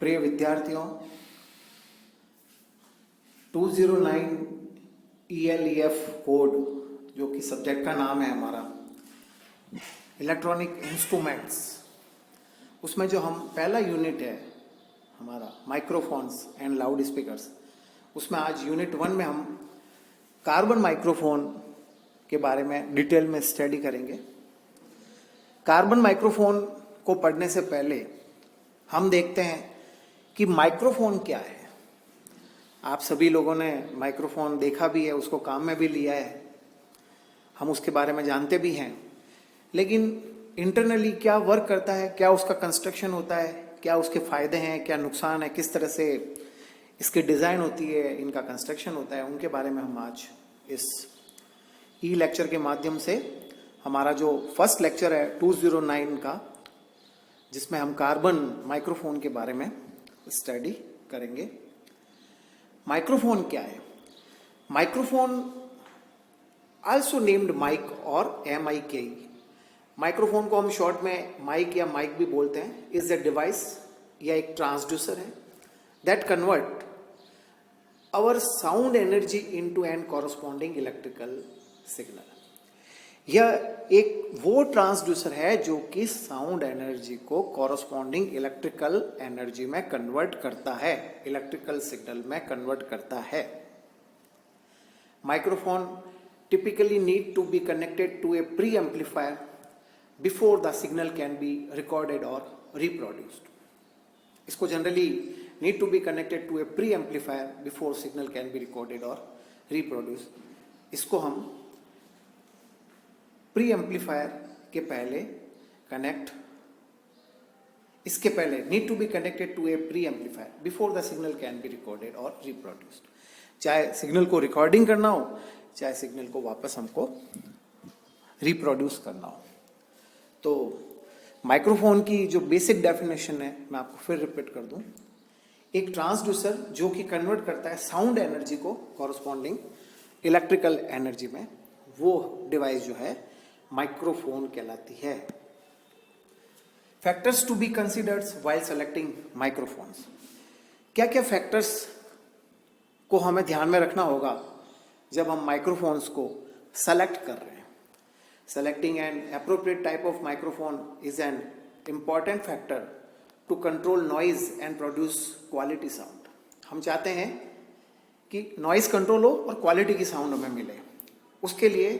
प्रिय विद्यार्थियों, 209 ELEF code जो कि सब्जेक्ट का नाम है हमारा इलेक्ट्रॉनिक इंस्ट्रूमेंट्स, उसमें जो हम पहला यूनिट है हमारा माइक्रोफोन्स एंड लाउड स्पीकर्स, उसमें आज यूनिट 1 में हम कार्बन माइक्रोफोन के बारे में डिटेल में स्टडी करेंगे। कार्बन माइक्रोफोन को पढ़ने से पहले हम देखते हैं कि माइक्रोफोन क्या है। आप सभी लोगों ने माइक्रोफोन देखा भी है, उसको काम में भी लिया है, हम उसके बारे में जानते भी हैं, लेकिन इंटरनली क्या वर्क करता है, क्या उसका कंस्ट्रक्शन होता है, क्या उसके फायदे हैं, क्या नुकसान है, किस तरह से इसकी डिज़ाइन होती है, इनका कंस्ट्रक्शन होता है, उनके बारे में हम आज इस ई लेक्चर के माध्यम से, हमारा जो फर्स्ट लेक्चर है 209 का, जिसमें हम कार्बन माइक्रोफोन के बारे में स्टडी करेंगे। माइक्रोफोन क्या है? माइक्रोफोन आल्सो नेम्ड माइक और MIK। माइक्रोफोन को हम शॉर्ट में माइक या माइक भी बोलते हैं। इज ए डिवाइस या एक ट्रांसड्यूसर है that convert our sound energy into an corresponding electrical signal. यह एक वो ट्रांसड्यूसर है जो कि साउंड एनर्जी को कॉरस्पॉन्डिंग इलेक्ट्रिकल एनर्जी में कन्वर्ट करता है, इलेक्ट्रिकल सिग्नल में कन्वर्ट करता है। Microphone typically need to be connected to a pre-amplifier before the signal can be recorded or reproduced. इसको generally need to be connected to a pre-amplifier before signal can be recorded or reproduced. इसको हम pre amplifier के पहले इसके पहले need to be connected to a pre amplifier before the signal can be recorded और reproduced. चाहे signal को recording करना हो, चाहे सिग्नल को वापस हमको रिप्रोड्यूस करना हो। तो माइक्रोफोन की जो बेसिक डेफिनेशन है मैं आपको फिर रिपीट कर दूं। एक ट्रांसड्यूसर जो कि कन्वर्ट करता है साउंड एनर्जी को कॉरस्पॉन्डिंग इलेक्ट्रिकल एनर्जी में, वो डिवाइस जो है माइक्रोफोन कहलाती है। Factors to be considered while selecting microphones. क्या क्या फैक्टर्स को हमें ध्यान में रखना होगा जब हम माइक्रोफोन्स को सेलेक्ट कर रहे हैं? Selecting an appropriate type of microphone is an important factor to control noise and produce quality sound. हम चाहते हैं कि नॉइज कंट्रोल हो और क्वालिटी की साउंड हमें मिले। उसके लिए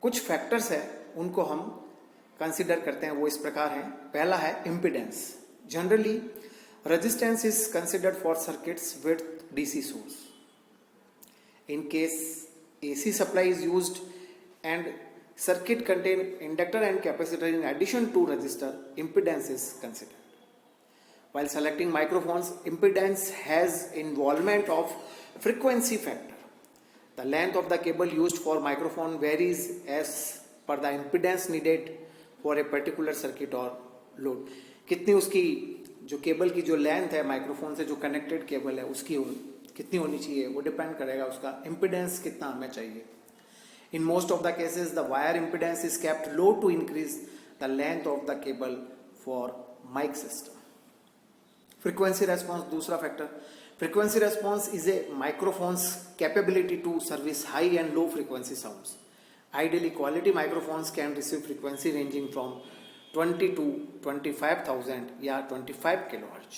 कुछ फैक्टर्स है, उनको हम कंसिडर करते हैं, वो इस प्रकार हैं। पहला है impedance. Generally resistance is considered for circuits with DC source. In case AC supply is used and circuit contain inductor and capacitor in addition to resistor, impedance is considered. While selecting microphones, impedance has involvement of frequency factor. The length of the cable used for microphone varies as per the impedance needed for a particular circuit or load. कितनी उसकी जो cable की जो length है microphone से जो connected cable है उसकी कितनी होनी चाहिए, वो डिपेंड करेगा उसका इम्पीडेंस कितना हमें चाहिए। In most of the cases the wire impedance is kept low to increase the length of the cable for mic system. Frequency response दूसरा factor. Frequency response is a microphone's capability to service high and low frequency sounds. Ideally, quality microphones can receive frequency ranging from 20 to 25,000 या 25 kilohertz,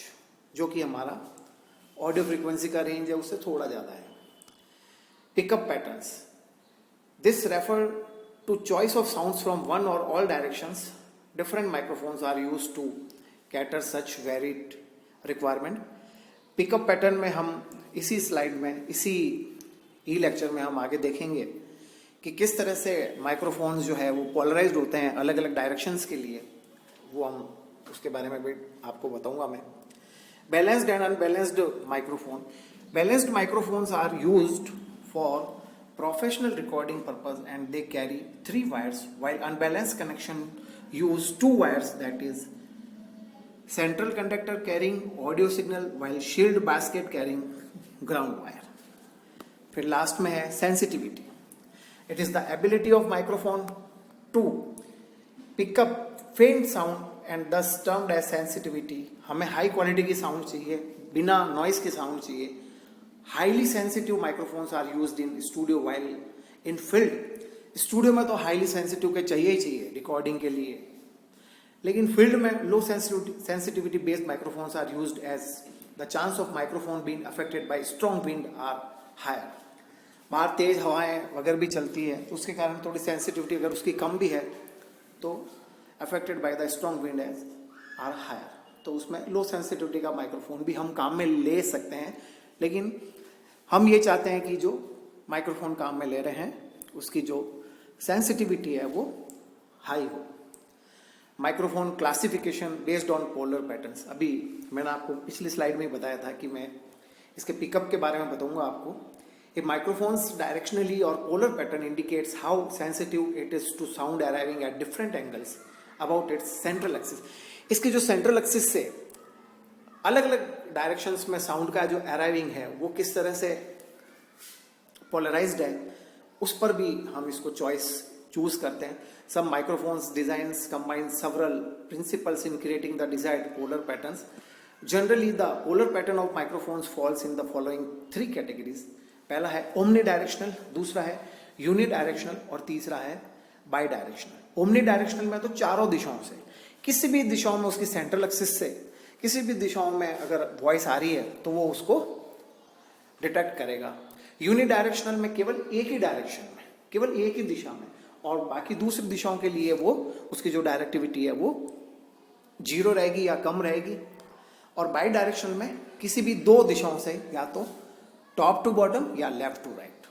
जो कि हमारा audio frequency का range है उससे थोड़ा ज़्यादा है। Pickup patterns. This refer to choice of sounds from one or all directions. Different microphones are used to cater such varied requirement. Pickup pattern में हम इसी स्लाइड में, इसी ई लेक्चर में हम आगे देखेंगे कि किस तरह से माइक्रोफोन्स जो है वो पोलराइज्ड होते हैं अलग अलग डायरेक्शंस के लिए, वो हम उसके बारे में भी आपको बताऊंगा मैं। Balanced and unbalanced microphone. Balanced microphones are used for professional recording purpose and they carry 3 wires, while unbalanced connection use 2 wires, that is central conductor carrying audio signal while shield basket carrying ground wire. फिर last में है sensitivity. It is the ability of microphone to pick up faint sound and this termed as sensitivity. हमें high quality की sound चाहिए, बिना noise के sound चाहिए। Highly sensitive microphones are used in studio while in field. Studio में तो highly sensitive के चाहिए ही चाहिए रिकॉर्डिंग के लिए, लेकिन फील्ड में low sensitivity based microphones are used as the chance of microphone being affected by strong wind are higher. बाहर तेज हवाएं वगैरह भी चलती है तो उसके कारण थोड़ी सेंसिटिविटी अगर उसकी कम भी है तो affected by the strong wind as are higher, तो उसमें लो सेंसिटिविटी का माइक्रोफोन भी हम काम में ले सकते हैं। लेकिन हम ये चाहते हैं कि जो माइक्रोफोन काम में ले रहे हैं उसकी जो सेंसिटिविटी है वो हाई हो। Microphone classification based on polar patterns. अभी मैंने आपको पिछली स्लाइड में ही बताया था कि मैं इसके पिकअप के बारे में बताऊंगा आपको। A microphone's directionally or polar pattern indicates how sensitive it is to sound arriving at different angles about its central axis। इसके जो central axis से अलग अलग डायरेक्शंस में साउंड का जो अराइविंग है वो किस तरह से पोलराइज्ड है, उस पर भी हम इसको चॉइस चूज करते हैं। Some microphones designs combine several principles in creating the desired polar patterns। Generally, the polar pattern of microphones falls in the following three categories। पहला है ओमनी डायरेक्शनल, दूसरा है यूनि डायरेक्शनल और तीसरा है बाई डायरेक्शनल। ओमनी डायरेक्शनल में तो चारों दिशाओं से, किसी भी दिशाओं में उसकी सेंट्रल एक्सिस से किसी भी दिशाओं में अगर वॉइस आ रही है तो वो उसको डिटेक्ट करेगा। यूनि डायरेक्शनल में केवल एक ही डायरेक्शन में, केवल एक ही दिशा में, और बाकी दूसरी दिशाओं के लिए वो उसकी जो डायरेक्टिविटी है वो जीरो रहेगी या कम रहेगी। और बाई डायरेक्शनल में किसी भी दो दिशाओं से, या तो टॉप टू बॉटम या लेफ्ट टू राइट।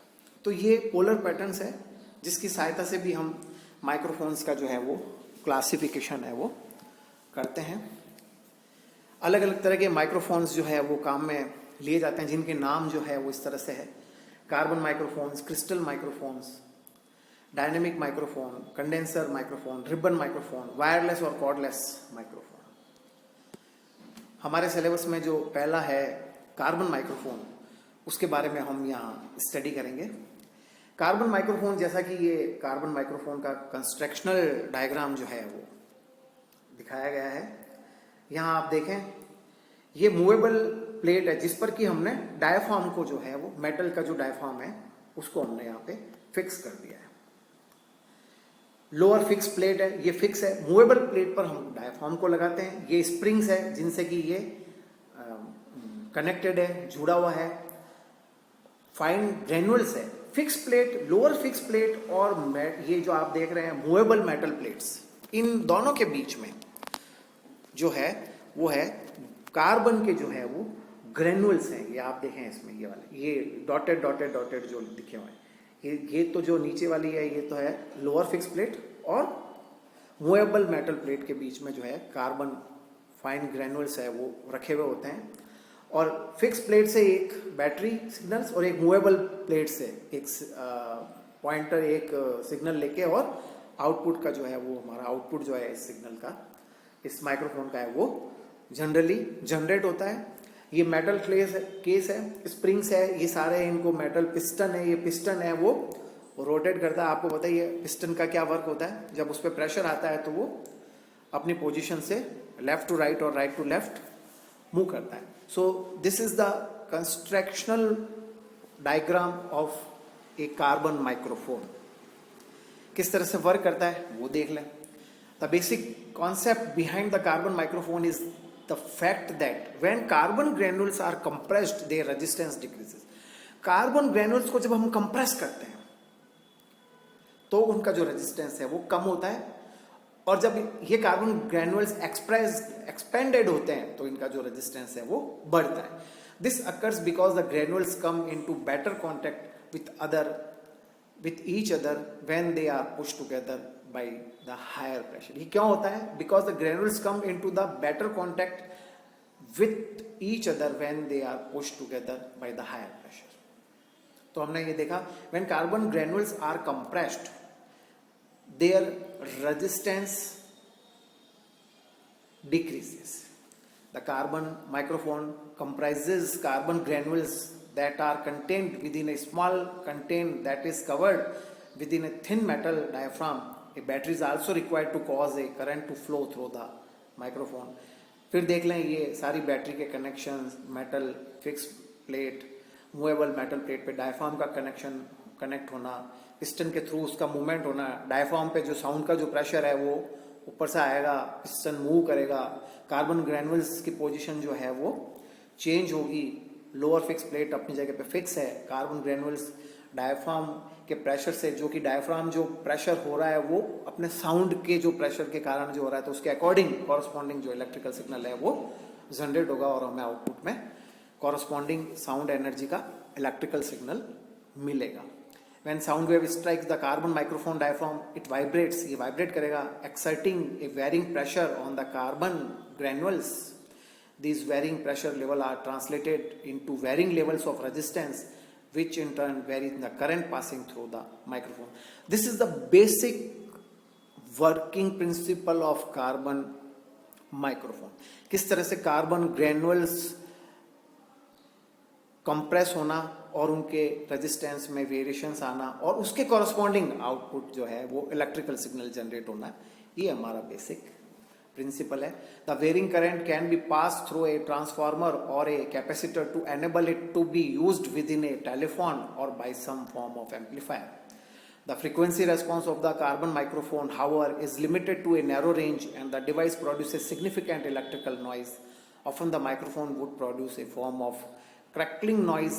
तो ये पोलर पैटर्न्स है जिसकी सहायता से भी हम माइक्रोफोन्स का जो है वो क्लासिफिकेशन है वो करते हैं। अलग अलग तरह के माइक्रोफोन्स जो है वो काम में लिए जाते हैं जिनके नाम जो है वो इस तरह से है: carbon microphones, crystal microphones, dynamic microphone, condenser microphone, ribbon microphone, wireless और कॉर्डलेस माइक्रोफोन। हमारे सिलेबस में जो पहला है कार्बन माइक्रोफोन, उसके बारे में हम यहाँ स्टडी करेंगे। कार्बन माइक्रोफोन, जैसा कि ये कार्बन माइक्रोफोन का कंस्ट्रक्शनल डायग्राम जो है वो दिखाया गया है। यहाँ आप देखें, ये मूवेबल प्लेट है जिस पर कि हमने डायफ्राम को जो है वो मेटल का जो डायफ्राम है उसको हमने यहाँ पे फिक्स कर दिया है। लोअर फिक्स प्लेट है, ये फिक्स है। मूवेबल प्लेट पर हम डायफ्राम को लगाते हैं। ये स्प्रिंग्स है जिनसे कि ये कनेक्टेड है, जुड़ा हुआ है। फाइन ग्रेनुअल्स है। Fix plate, lower fix plate और ये जो आप देख रहे हैं मूवेबल मेटल प्लेट्स, इन दोनों के बीच में जो है वो है कार्बन के जो है वो ग्रेनुअल्स हैं। ये आप देखें इसमें, ये वाले, ये डॉटेड डॉटेड डॉटेड जो दिखे हुए हैं, ये तो जो नीचे वाली है ये तो है लोअर फिक्स प्लेट, और मूवेबल मेटल प्लेट के बीच में जो है कार्बन फाइन ग्रेनुअल्स है वो रखे हुए होते हैं। और फिक्स प्लेट से एक बैटरी सिग्नल्स और एक मूवेबल प्लेट से एक पॉइंटर एक सिग्नल लेके, और आउटपुट का जो है वो हमारा आउटपुट जो है इस सिग्नल का, इस माइक्रोफोन का है वो जनरली जनरेट होता है। ये मेटल केस है, स्प्रिंग्स है, ये सारे इनको मेटल पिस्टन है, ये पिस्टन है वो रोटेट करता है। आपको बताइए पिस्टन का क्या वर्क होता है, जब उस पर प्रेशर आता है तो वो अपनी पोजीशन से लेफ्ट टू राइट और राइट टू लेफ्ट मूव करता है। So this is the constructional diagram of A carbon microphone. किस तरह से वर्क करता है वो देख लें। The basic concept behind the carbon microphone is the fact that when carbon granules are compressed their resistance decreases। Carbon granules को जब हम कंप्रेस करते हैं तो उनका जो रेजिस्टेंस है वो कम होता है, और जब ये कार्बन ग्रेनुल्स एक्सपेंडेड होते हैं तो इनका जो रेजिस्टेंस है वो बढ़ता है। This occurs because the granules come into better contact with each other when they are push together by the higher pressure। ये क्यों होता है? Because the granules come into the better contact with each other when they are pushed together by the higher pressure। तो हमने ये देखा, when carbon granules are compressed their resistance decreases। The carbon microphone comprises carbon granules that are contained within a small container that is covered within a thin metal diaphragm। A battery is also required to cause a current to flow through the microphone. फिर देख लें ये सारी battery के connection, metal fix plate, movable metal plate पे diaphragm का connect होना, piston के थ्रू उसका मूवमेंट होना, डायफ्राम पे जो साउंड का जो प्रेशर है वो ऊपर से आएगा, पिस्टन मूव करेगा, कार्बन ग्रैनुअल्स की पोजीशन जो है वो चेंज होगी, लोअर फिक्स प्लेट अपनी जगह पे फिक्स है, कार्बन ग्रैनुअल्स डायफ्राम के प्रेशर से, जो कि डायफ्राम जो प्रेशर हो रहा है वो अपने साउंड के जो प्रेशर के कारण जो हो रहा है, तो उसके अकॉर्डिंग कॉरस्पॉन्डिंग जो इलेक्ट्रिकल सिग्नल है वो जनरेट होगा और हमें आउटपुट में कॉरस्पॉन्डिंग साउंड एनर्जी का इलेक्ट्रिकल सिग्नल मिलेगा। When sound wave strikes the carbon microphone diaphragm, it vibrates, ये vibrate करेगा, exerting a varying pressure on the carbon granules. These varying pressure level are translated into varying levels of resistance, which in turn vary the current passing through the microphone. This is the basic working principle of carbon microphone. किस तरह से carbon granules compress होना और उनके resistance में variations आना और उसके कॉरस्पॉन्डिंग आउटपुट जो है वो इलेक्ट्रिकल सिग्नल जनरेट होना, ये हमारा बेसिक प्रिंसिपल है। The varying current can be pass through a transformer or a capacitor to enable it to be used with in a telephone or by some form of amplifier. The frequency response of the carbon microphone, however, is limited to a narrow range and the device produces significant electrical noise. Often the microphone would produce a form of crackling noise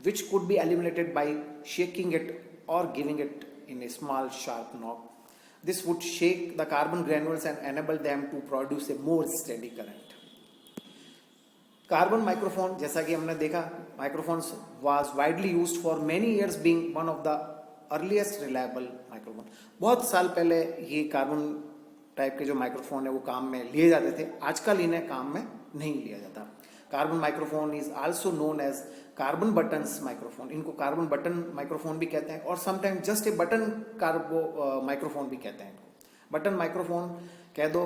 which could be eliminated by shaking it or giving it in a small sharp knock. This would shake the carbon granules and enable them to produce a more steady current. Carbon microphone, जैसा कि हमने देखा, microphones was widely used for many years being one of the earliest reliable microphone. बहुत साल पहले ये carbon type के जो माइक्रोफोन है वो काम में लिए जाते थे, आजकल इन्हें काम में नहीं लिया जाता। Carbon microphone is also known as carbon buttons microphone, इनको कार्बन बटन माइक्रोफोन भी कहते हैं और sometime just a button carbon microphone भी कहते हैं। इनको बटन माइक्रोफोन कह दो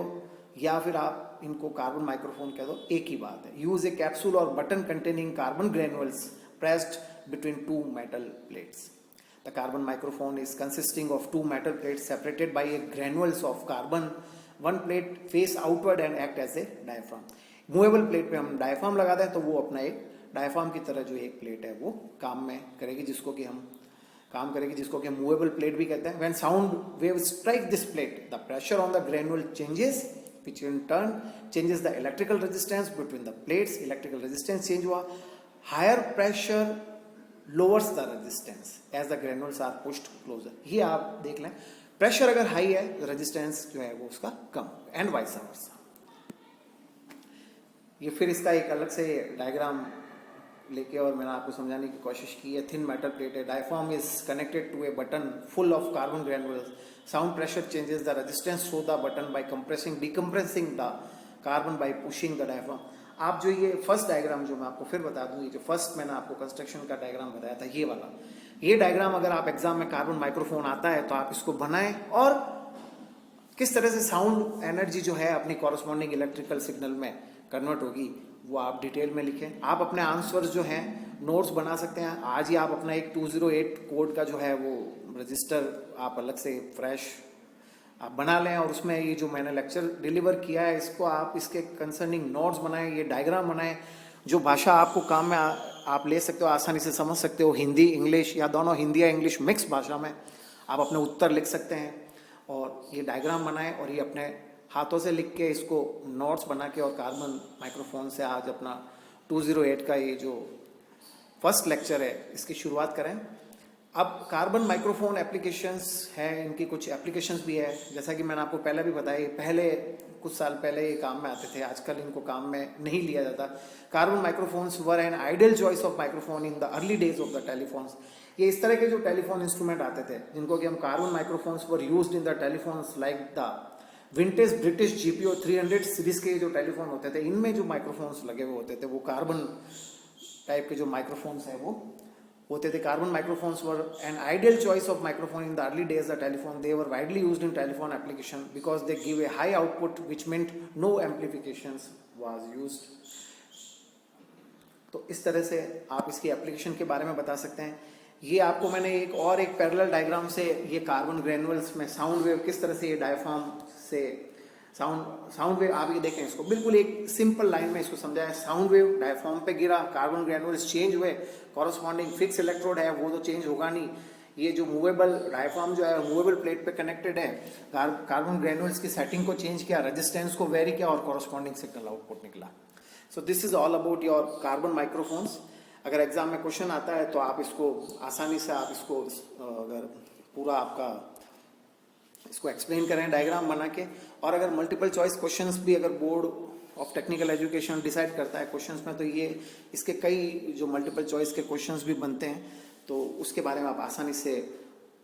या फिर आप इनको कार्बन माइक्रोफोन कह दो, एक ही बात है। Use a capsule or button containing carbon granules pressed between two metal plates. The carbon microphone is consisting of two metal plates separated by a granules of carbon, one plate face outward and act as a diaphragm. Movable plate पे हम diaphragm लगाते हैं तो वो अपना एक diaphragm की तरह जो एक प्लेट है वो काम करेगी, जिसको कि हम मूवेबल प्लेट भी कहते हैं। When sound wave strike this plate, the pressure on the granule changes which in turn changes the electrical resistance between the plates. Electrical resistance change हुआ, higher pressure lowers the resistance as the granules are pushed closer. ये आप देख लें, pressure अगर high है तो resistance जो है वो उसका कम, एंड वाइस वर्सा। ये फिर इसका एक अलग से डायग्राम लेके और मैंने आपको समझाने की कोशिश की है। थिन मेटल प्लेट है, diaphragm is connected to a button full of carbon granules, sound pressure changes the resistance through the button by decompressing the carbon by pushing the diaphragm. आप जो ये फर्स्ट डायग्राम जो मैं आपको फिर बता दूं, ये जो फर्स्ट मैंने आपको कंस्ट्रक्शन का डायग्राम बताया था, ये वाला, ये डायग्राम अगर आप एग्जाम में कार्बन माइक्रोफोन आता है तो आप इसको बनाएं और किस तरह से साउंड एनर्जी जो है अपनी कॉरस्पॉन्डिंग इलेक्ट्रिकल सिग्नल में कन्वर्ट होगी वो आप डिटेल में लिखें। आप अपने आंसर्स जो हैं नोट्स बना सकते हैं। आज ही आप अपना एक 208 कोड का जो है वो रजिस्टर आप अलग से फ्रेश आप बना लें और उसमें ये जो मैंने लेक्चर डिलीवर किया है इसको आप इसके कंसर्निंग नोट्स बनाएं, ये डायग्राम बनाएं। जो भाषा आपको काम में आप ले सकते हो, आसानी से समझ सकते हो, हिंदी इंग्लिश या दोनों, हिंदी या इंग्लिश मिक्स भाषा में आप अपने उत्तर लिख सकते हैं और ये डायग्राम बनाएं और ये अपने हाथों से लिख के इसको नोट्स बना के और कार्बन माइक्रोफोन से आज अपना 208 का ये जो फर्स्ट लेक्चर है इसकी शुरुआत करें। अब कार्बन माइक्रोफोन एप्लीकेशंस हैं, इनकी कुछ एप्लीकेशंस भी है, जैसा कि मैंने आपको पहले भी बताया, पहले कुछ साल पहले ये काम में आते थे, आजकल इनको काम में नहीं लिया जाता। Carbon microphones were an ideal choice of microphone in the early days of the telephones. ये इस तरह के जो टेलीफोन इंस्ट्रूमेंट आते थे जिनको कि हम carbon microphones were used in the telephones like the vintage British GPO 300 series के जो टेलीफोन होते थे, इनमें जो माइक्रोफोन्स लगे हुए होते थे वो कार्बन टाइप के जो माइक्रोफोन्स हैं वो होते थे। Carbon microphones were an ideal choice of microphone in the early days the telephone. They were widely used in telephone application because they give a high output which meant no amplifications was used. तो इस तरह से आप इसकी application के बारे में बता सकते हैं। ये आपको मैंने एक पैरेलल डायग्राम से ये कार्बन ग्रेनुअल्स में साउंड वेव किस तरह से ये डायफ्राम से साउंड वेव, आप ये देखें इसको बिल्कुल एक सिंपल लाइन में इसको समझाया। साउंड वेव डायफ्राम पे गिरा, कार्बन ग्रेनुल्स चेंज हुए, कॉरस्पॉन्डिंग फिक्स इलेक्ट्रोड है वो तो चेंज होगा नहीं। ये जो मूवेबल डायफ्राम जो है मूवेबल प्लेट पे कनेक्टेड है, कार्बन ग्रेनुल्स की सेटिंग को चेंज किया, रेजिस्टेंस को वेरी किया और कॉरस्पॉन्डिंग सिग्नल आउटपुट निकला। So this is all about your carbon microphones. अगर एग्जाम में क्वेश्चन आता है तो आप इसको आसानी से आप इसको अगर पूरा आपका इसको एक्सप्लेन करें डायग्राम बना के। और अगर मल्टीपल चॉइस क्वेश्चंस भी अगर board of technical education decide करता है क्वेश्चंस में, तो ये इसके कई जो मल्टीपल चॉइस के क्वेश्चंस भी बनते हैं, तो उसके बारे में आप आसानी से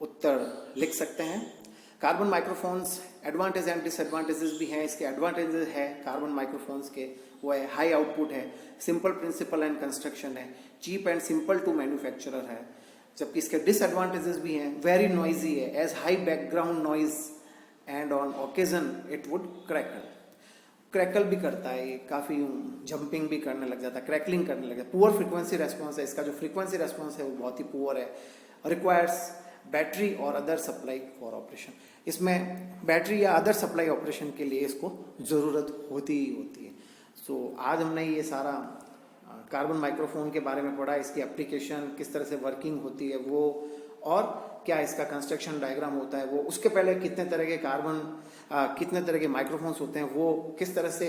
उत्तर लिख सकते हैं। Carbon microphones advantage and disadvantages भी हैं। इसके एडवांटेजेस है कार्बन माइक्रोफोन्स के, वो है हाई आउटपुट है, सिंपल प्रिंसिपल एंड कंस्ट्रक्शन है, cheap and simple to manufacturer है। जबकि इसके डिसएडवांटेजेस भी हैं, वेरी नॉइजी है, as high background noise and on occasion it would crackle भी करता है, ये काफ़ी जंपिंग भी करने लग जाता है, क्रैकलिंग करने लग जाता है। पुअर फ्रीक्वेंसी रेस्पॉन्स है, इसका जो फ्रीक्वेंसी रेस्पॉन्स है वो बहुत ही पुअर है। रिक्वायर्स बैटरी और अदर सप्लाई फॉर ऑपरेशन, इसमें बैटरी या अदर सप्लाई ऑपरेशन के लिए इसको ज़रूरत होती ही होती है। सो आज हमने ये सारा कार्बन माइक्रोफोन के बारे में पढ़ा, इसकी एप्लीकेशन किस तरह से वर्किंग होती है वो, और क्या इसका कंस्ट्रक्शन डायग्राम होता है वो, उसके पहले कितने तरह के कितने तरह के माइक्रोफोन्स होते हैं, वो किस तरह से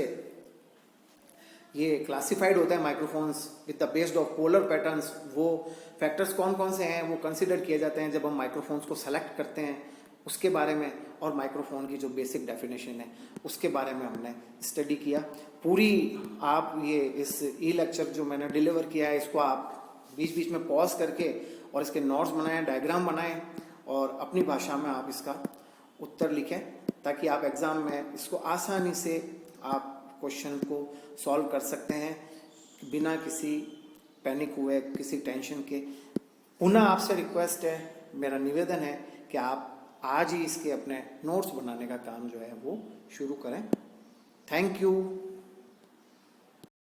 ये क्लासिफाइड होता है microphones with the based of polar patterns, वो फैक्टर्स कौन कौन से हैं वो कंसिडर किए जाते हैं जब हम माइक्रोफोन्स को सेलेक्ट करते हैं, उसके बारे में, और माइक्रोफोन की जो बेसिक डेफिनेशन है उसके बारे में हमने स्टडी किया। पूरी आप ये इस ई लेक्चर जो मैंने डिलीवर किया है इसको आप बीच बीच में पॉज करके और इसके नोट्स बनाएं, डायग्राम बनाएं और अपनी भाषा में आप इसका उत्तर लिखें, ताकि आप एग्जाम में इसको आसानी से आप क्वेश्चन को सॉल्व कर सकते हैं बिना किसी पैनिक हुए, किसी टेंशन के। पुनः आपसे रिक्वेस्ट है, मेरा निवेदन है कि आप आज ही इसके अपने नोट्स बनाने का काम जो है वो शुरू करें। Thank you.